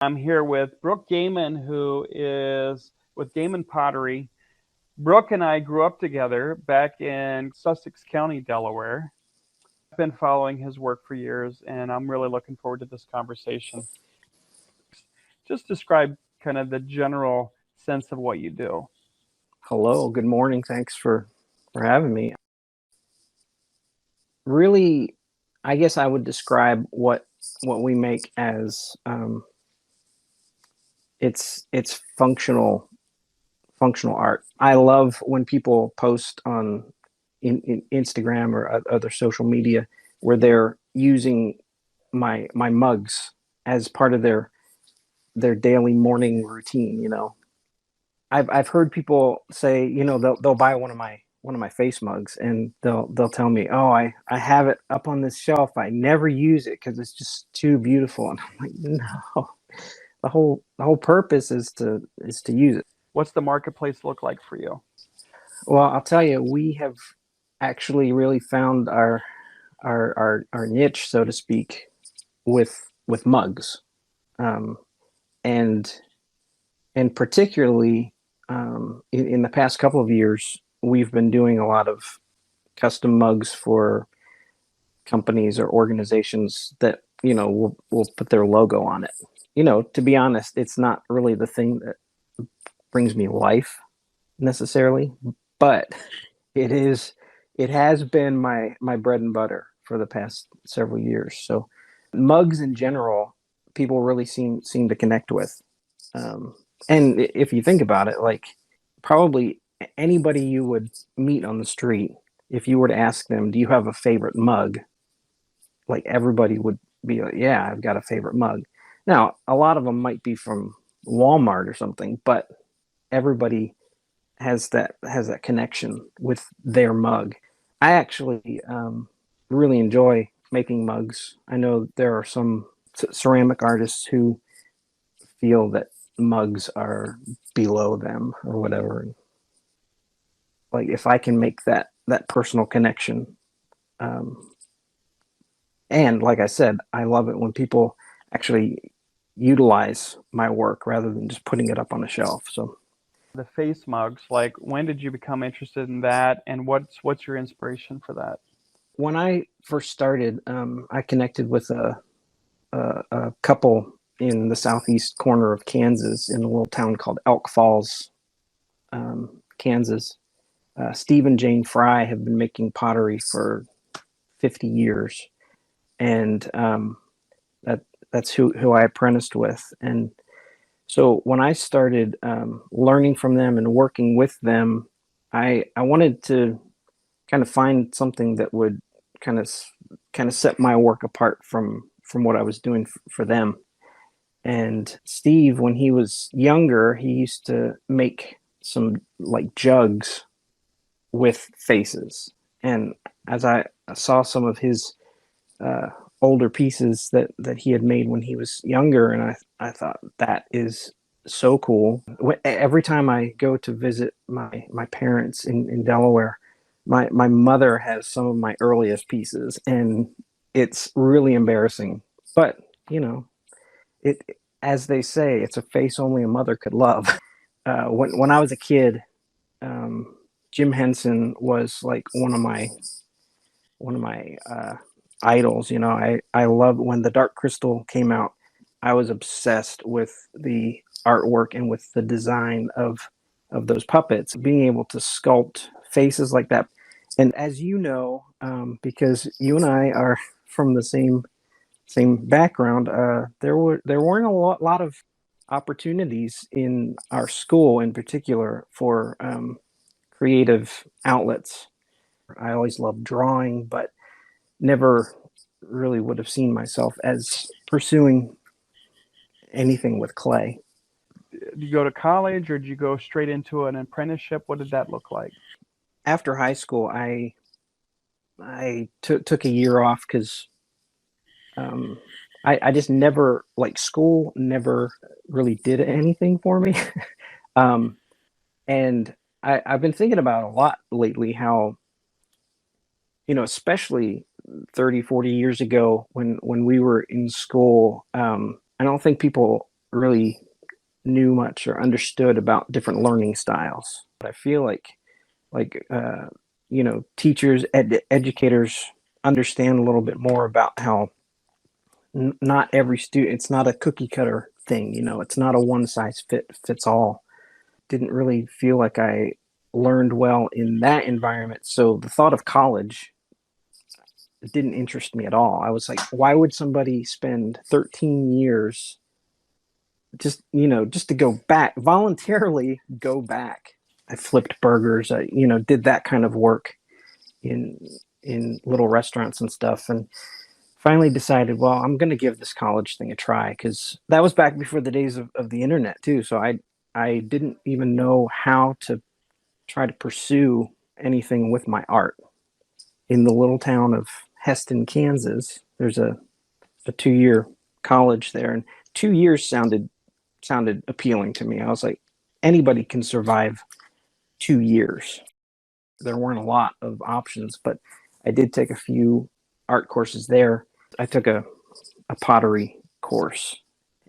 I'm here with Brooke Gehman, who is with Gehman Pottery. Brooke and I grew up together back in Sussex County, Delaware. I've been following his work for years, and I'm really looking forward to this conversation. Just describe kind of the general sense of what you do. Hello, good morning. Thanks for having me. Really, I guess I would describe what we make as it's functional art. I love when people post on in Instagram or other social media where they're using my mugs as part of their daily morning routine. I've heard people say, they'll buy one of my face mugs and they'll tell me, oh, I have it up on this shelf. I never use it because it's just too beautiful. And I'm like, no, the whole purpose is to use it. What's the marketplace look like for you? Well, I'll tell you, we have actually really found our niche, so to speak, with mugs, um, and and particularly in the past couple of years, we've been doing a lot of custom mugs for companies or organizations that will put their logo on it. To be honest, it's not really the thing that brings me life necessarily, but it has been my bread and butter for the past several years. So mugs in general, people really seem to connect with. And if you think about it, like probably anybody you would meet on the street, if you were to ask them, do you have a favorite mug? Like everybody would be like, yeah, I've got a favorite mug. Now, a lot of them might be from Walmart or something, but everybody has that connection with their mug. I actually really enjoy making mugs. I know there are some ceramic artists who feel that mugs are below them or whatever. Like if I can make that personal connection, um, and like I said, I love it when people actually utilize my work rather than just putting it up on a shelf. So The face mugs, like when did you become interested in that, and what's your inspiration for that? when I first started, I connected with a couple in the southeast corner of Kansas in a little town called Elk Falls, Kansas. Steve and Jane Fry have been making pottery for 50 years, and that that's who I apprenticed with. And so when I started learning from them and working with them, I wanted to kind of find something that would kind of kind of set my work apart from what I was doing for them. And Steve, when he was younger, he used to make some like jugs with faces. And as I saw some of his uh, older pieces that he had made when he was younger, and I thought that is so cool. Every time I go to visit my parents in Delaware, my mother has some of my earliest pieces, and it's really embarrassing. But you know, it as they say, it's a face only a mother could love. When I was a kid, um, Jim Henson was like one of my idols. I love when the Dark Crystal came out. I was obsessed with the artwork and with the design of those puppets, being able to sculpt faces like that. And as you know, because you and I are from the same background, there weren't a lot of opportunities in our school, in particular, for creative outlets. I always loved drawing, but never really would have seen myself as pursuing anything with clay. Did you go to college or did you go straight into an apprenticeship? What did that look like? After high school, I took a year off because um, I just never like school never really did anything for me. um, and I've been thinking about a lot lately how, especially 30, 40 years ago when we were in school, I don't think people really knew much or understood about different learning styles. But I feel like teachers, educators understand a little bit more about how not every student, it's not a cookie cutter thing. It's not a one size fits all. Didn't really feel like I learned well in that environment. So the thought of college didn't interest me at all. I was like, why would somebody spend 13 years just to go back, voluntarily go back? I flipped burgers. I, did that kind of work in little restaurants and stuff, and finally decided, well, I'm going to give this college thing a try, because that was back before the days of the internet too. So I didn't even know how to try to pursue anything with my art. In the little town of Heston, Kansas, there's a 2-year college there, and 2 years sounded appealing to me. I was like, anybody can survive 2 years. There weren't a lot of options, but I did take a few art courses there. I took a pottery course,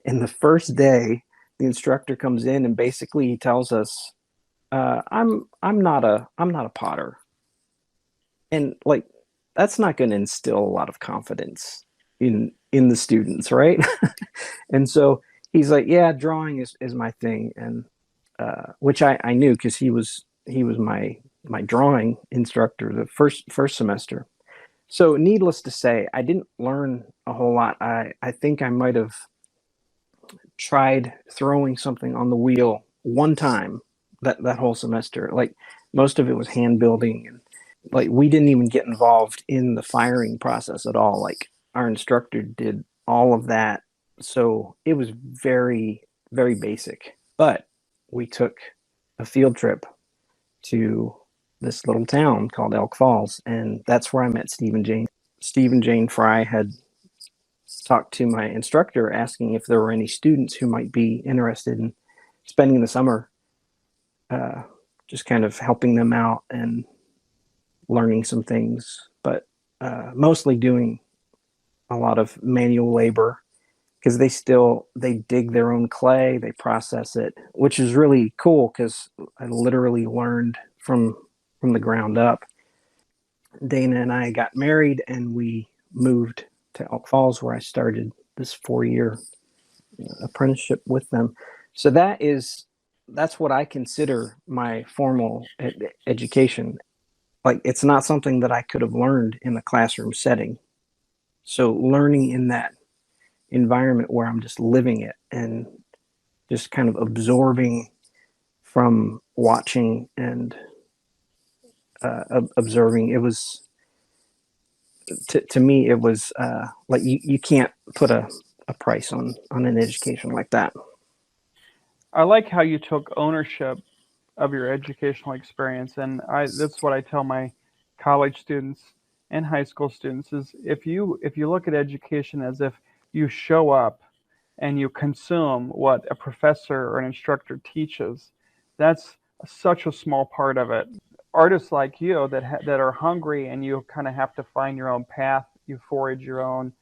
and the first day the instructor comes in and basically he tells us, I'm not a potter. And like, that's not going to instill a lot of confidence in the students, right? And so he's like, yeah, drawing is my thing. And which I knew, because he was my drawing instructor the first semester. So needless to say, I didn't learn a whole lot. I think I might have tried throwing something on the wheel one time that whole semester. Like, most of it was hand building, and like, we didn't even get involved in the firing process at all. Like, our instructor did all of that. So it was very, very basic. But we took a field trip to this little town called Elk Falls, and that's where I met Steve and Jane. Steve and Jane Fry had talked to my instructor asking if there were any students who might be interested in spending the summer just kind of helping them out and learning some things, but mostly doing a lot of manual labor, because they dig their own clay, they process it, which is really cool, because I literally learned from the ground up. Dana and I got married, and we moved to Elk Falls, where I started this 4-year apprenticeship with them. So that's what I consider my formal education. Like, it's not something that I could have learned in the classroom setting. So learning in that environment where I'm just living it and just kind of absorbing from watching and observing, it was, to me, it was like, you can't put a price on an education like that. I like how you took ownership of your educational experience, and that's what I tell my college students and high school students is, if you look at education as if you show up and you consume what a professor or an instructor teaches, that's such a small part of it. Artists like you that are hungry, and you kind of have to find your own path, you forage your own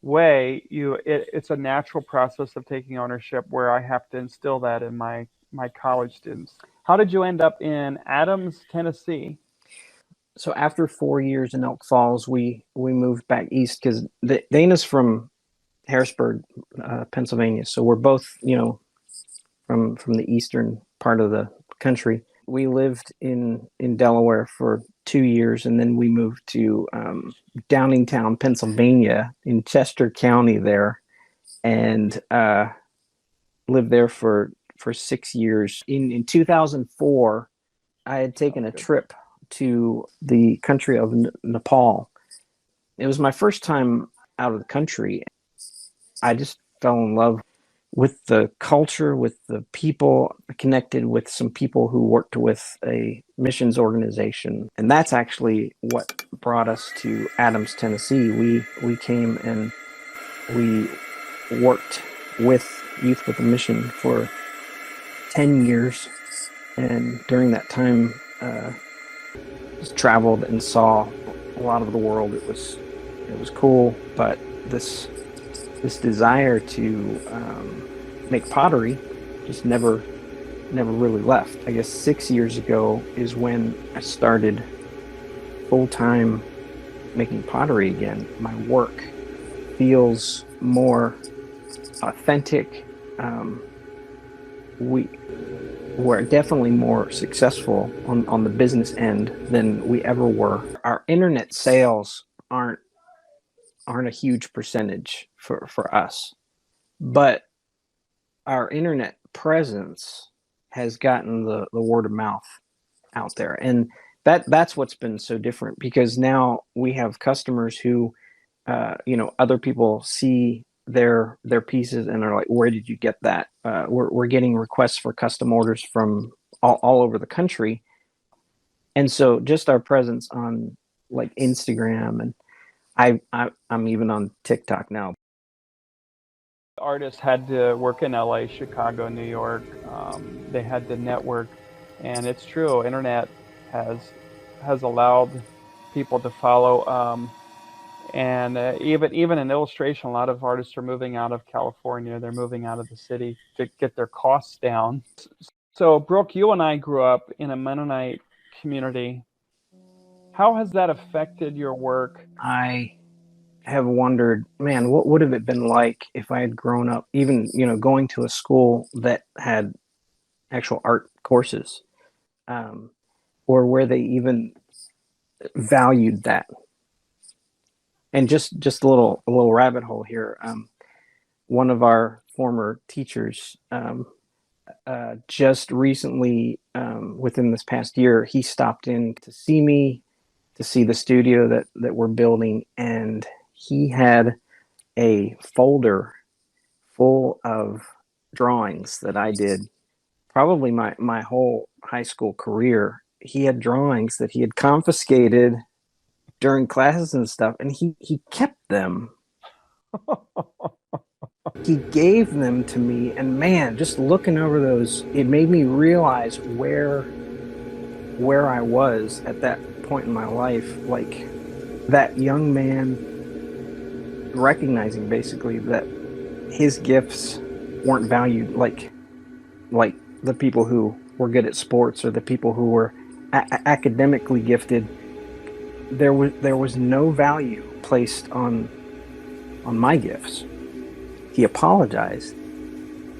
way, it's a natural process of taking ownership, where I have to instill that in my college students. How did you end up in Adams, Tennessee? So after 4 years in Elk Falls, we moved back east, because Dana's from Harrisburg, Pennsylvania. So we're both, from the eastern part of the country. We lived in Delaware for 2 years, and then we moved to Downingtown, Pennsylvania, in Chester County there, and lived there for 6 years. In 2004, I had taken a trip to the country of Nepal. It was my first time out of the country. I just fell in love with the culture, with the people. I connected with some people who worked with a missions organization, and that's actually what brought us to Adams, Tennessee. We came and we worked with Youth with a Mission for 10 years, and during that time, just traveled and saw a lot of the world. It was cool, but this desire to make pottery, just never really left. I guess 6 years ago is when I started full-time making pottery again. My work feels more authentic. We're definitely more successful on the business end than we ever were. Our internet sales aren't a huge percentage for us, but our internet presence has gotten the word of mouth out there, and that's what's been so different, because now we have customers who other people see their pieces and are like, where did you get that? We're getting requests for custom orders from all over the country, and so just our presence on like Instagram, and I'm even on TikTok now. Artists had to work in LA, Chicago, New York. They had to network, and it's true. Internet has allowed people to follow. And even in illustration, a lot of artists are moving out of California. They're moving out of the city to get their costs down. So, Brooke, you and I grew up in a Mennonite community. How has that affected your work? I have wondered, man, what would have it been like if I had grown up, even, going to a school that had actual art courses, or where they even valued that. And just a little rabbit hole here. One of our former teachers, just recently, within this past year, he stopped in to see me, to see the studio that we're building, and he had a folder full of drawings that I did probably my whole high school career. He had drawings that he had confiscated during classes and stuff, and he kept them. He gave them to me, and man, just looking over those, it made me realize where I was at that point in my life, like that young man recognizing basically that his gifts weren't valued like the people who were good at sports, or the people who were academically gifted. There was no value placed on my gifts. He apologized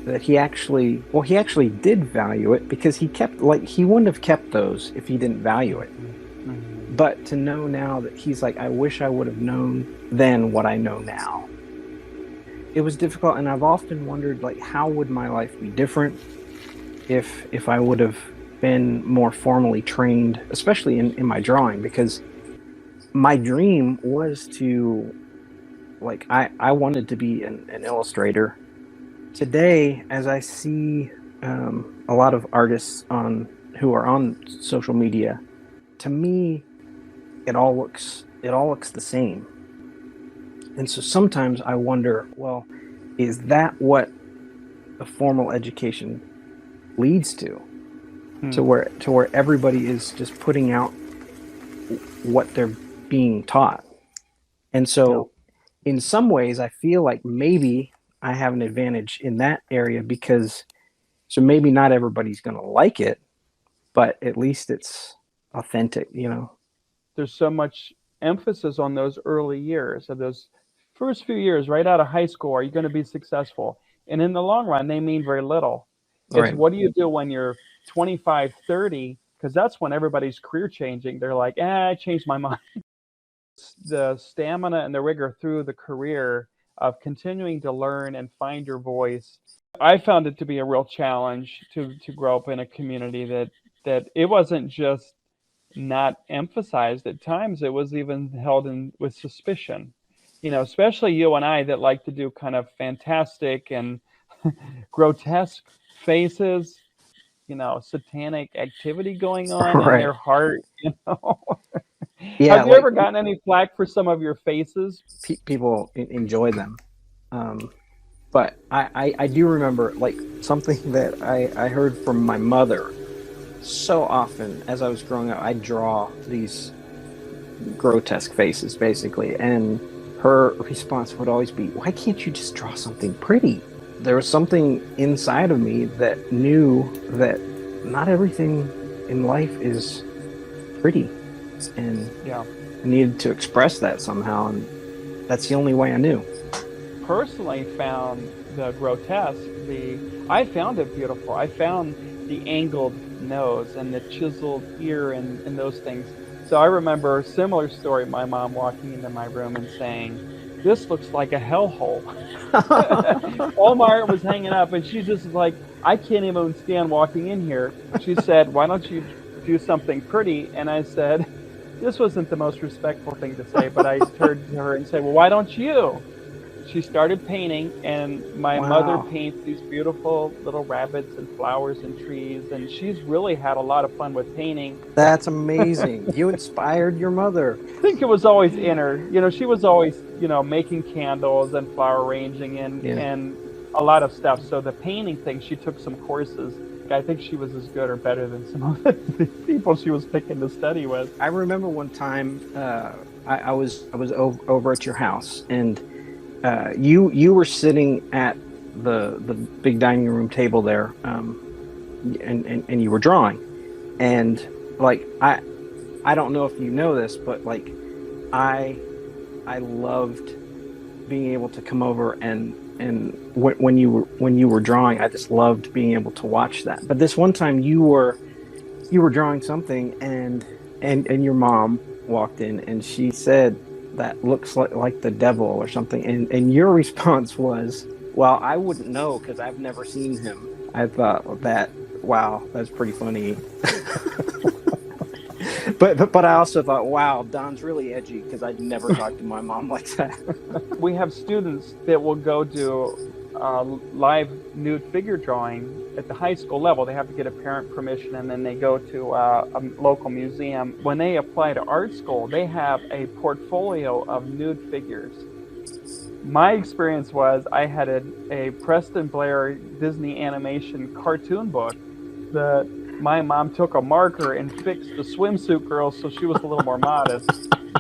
that he actually did value it, because he wouldn't have kept those if he didn't value it. Mm-hmm. But to know now that he's like, I wish I would have known then what I know now. It was difficult, and I've often wondered, like, how would my life be different if I would have been more formally trained, especially in my drawing, because my dream was to, like, I wanted to be an illustrator. Today, as I see a lot of artists who are on social media, to me, it all looks the same. And so sometimes I wonder, well, is that what a formal education leads to? To where everybody is just putting out what they're being taught. And so in some ways, I feel like maybe I have an advantage in that area, because so maybe not everybody's going to like it, but at least it's authentic, There's so much emphasis on those early years, of those first few years right out of high school. Are you going to be successful? And in the long run, they mean very little. It's Right. what do you do when you're 25, 30? Because that's when everybody's career changing. They're like, I changed my mind. The stamina and the rigor through the career of continuing to learn and find your voice. I found it to be a real challenge to grow up in a community that it wasn't just not emphasized. At times it was even held in with suspicion. Especially you and I that like to do kind of fantastic and grotesque faces, satanic activity going on in Right. their heart. Yeah, Have you like ever gotten any flack for some of your faces? people enjoy them. But I do remember, like, something that I heard from my mother so often as I was growing up. I draw these grotesque faces, basically, and her response would always be, why can't you just draw something pretty? there was something inside of me that knew that not everything in life is pretty, and Yeah. I needed to express that somehow, and that's the only way I knew. Personally found the grotesque, I found it beautiful. I found the angled nose and the chiseled ear and those things. So I remember a similar story, my mom walking into my room and saying, "This looks like a hellhole." All my art was hanging up, and she just was like, "I can't even stand walking in here." She said, "Why don't you do something pretty?" And I said, this wasn't the most respectful thing to say, but I turned to her and said, "Well, why don't you?" She started painting, and my mother Wow, paints these beautiful little rabbits and flowers and trees, and she's really had a lot of fun with painting. that's amazing. You inspired your mother. I think it was always in her. She was always, making candles and flower arranging and Yeah. and a lot of stuff. So the painting thing, she took some courses. I think she was as good or better than some of the people she was picking to study with. I remember one time I was over at your house, and you were sitting at the big dining room table there, and you were drawing, and like I don't know if you know this, but like I I loved being able to come over, and when you were drawing, I just loved being able to watch that. But this one time you were drawing something, and your mom walked in, and she said, "That looks like the devil or something," and your response was, "Well, I wouldn't know because I've never seen him." I thought that, wow, that's pretty funny. But I also thought, wow, Don's really edgy, because I'd never talked to my mom like that. We have students that will go do live nude figure drawing at the high school level. They have to get a parent permission, and then they go to a local museum. When they apply to art school, they have a portfolio of nude figures. My experience was I had a Preston Blair Disney animation cartoon book that my mom took a marker and fixed the swimsuit girl so she was a little more modest.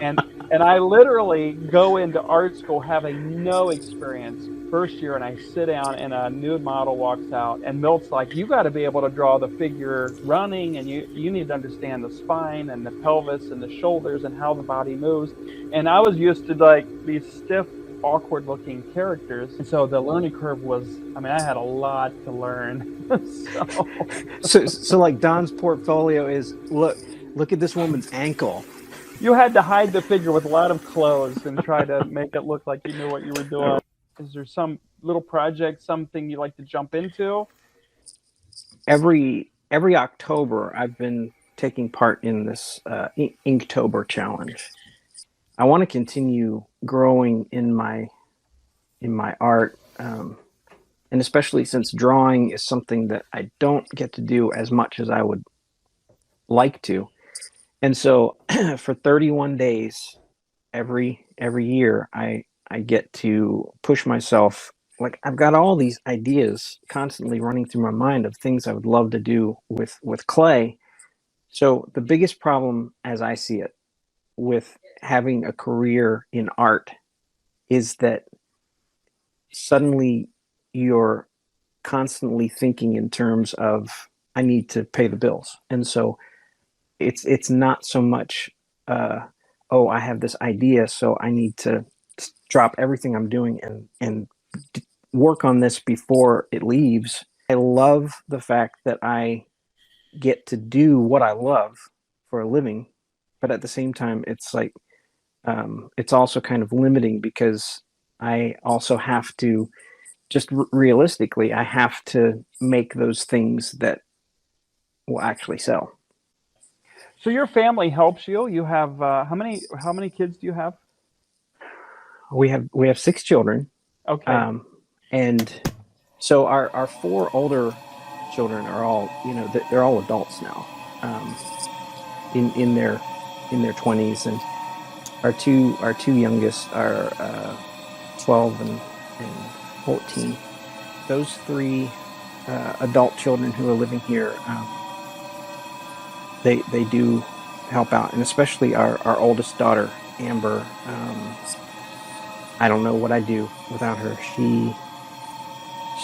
And and I literally go into art school having no experience first year, and I sit down and a nude model walks out, and Milt's like, "You got to be able to draw the figure running, and you need to understand the spine and the pelvis and the shoulders and how the body moves." And I was used to like these stiff, awkward looking characters, and so the learning curve was, I mean, I had a lot to learn. So So like Don's portfolio is, look at this woman's ankle. you had to hide the figure with a lot of clothes and try to make it look like you knew what you were doing. Is there some little project, something you like to jump into? Every October, I've been taking part in this Inktober challenge. I want to continue growing in my art, and especially since drawing is something that I don't get to do as much as I would like to. And so for 31 days every year, I get to push myself. Like, I've got all these ideas constantly running through my mind of things I would love to do with clay. So the biggest problem, as I see it, with having a career in art is that suddenly you're constantly thinking in terms of, I need to pay the bills. And so it's not so much, oh, I have this idea, so I need to drop everything I'm doing and work on this before it leaves. I love the fact that I get to do what I love for a living, but at the same time, it's like, it's also kind of limiting, because I also have to, just realistically, I have to make those things that will actually sell. So your family helps you. You have how many kids do you have? We have 6 children, Okay. um, and so our four older children are all, they're all adults now, in their 20s, and our two youngest are 12 and 14. Those three adult children who are living here, they do help out, and especially our oldest daughter, Amber. I don't know what I'd do without her.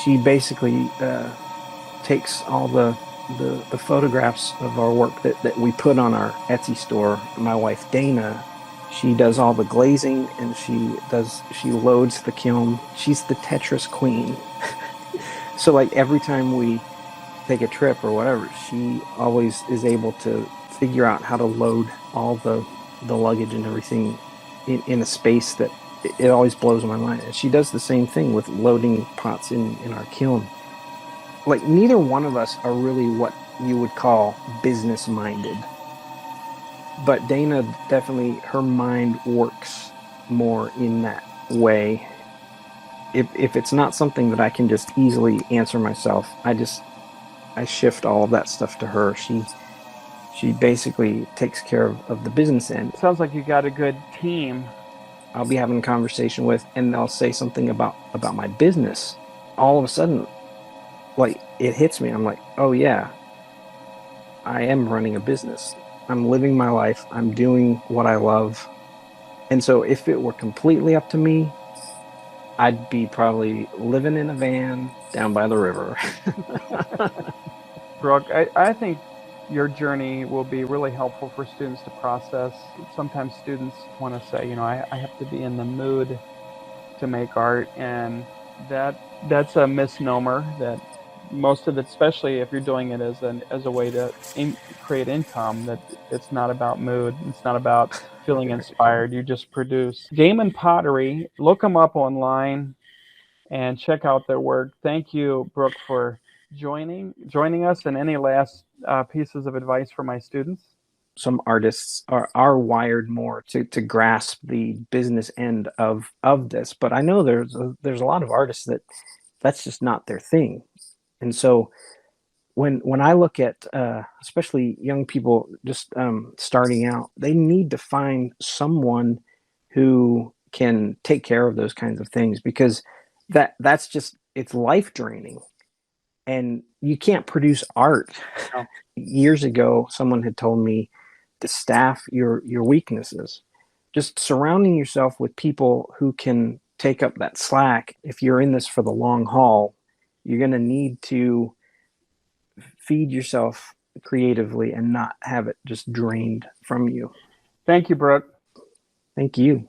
she basically takes all the photographs of our work that we put on our Etsy store. My wife Dana, she does all the glazing, and she loads the kiln. She's the Tetris queen. So like every time we take a trip or whatever, she always is able to figure out how to load all the luggage and everything in a space that it always blows my mind. And she does the same thing with loading pots in our kiln. Like neither one of us are really what you would call business minded, but Dana definitely, her mind works more in that way. If it's not something that I can just easily answer myself, I shift all of that stuff to her. She basically takes care of the business end. Sounds like you got a good team. I'll be having a conversation with, and they'll say something about my business. All of a sudden, like it hits me. I'm like, oh yeah, I am running a business. I'm living my life. I'm doing what I love. And so if it were completely up to me, I'd be probably living in a van down by the river. Brooke, I think your journey will be really helpful for students to process. Sometimes students want to say, I have to be in the mood to make art, and that's a misnomer. That most of it, especially if you're doing it as a way to create income, that it's not about mood. It's not about feeling inspired. You just produce. Gehman Pottery, look them up online and check out their work. Thank you, Brooke, for joining us. And any last pieces of advice for my students? Some artists are wired more to grasp the business end of this, but I know there's a lot of artists that's just not their thing. And so when I look at especially young people just starting out, they need to find someone who can take care of those kinds of things, because that's just, it's life draining, and you can't produce art. No. Years ago, someone had told me to staff your weaknesses. Just surrounding yourself with people who can take up that slack. If you're in this for the long haul, you're going to need to feed yourself creatively and not have it just drained from you. Thank you, Brooke. Thank you.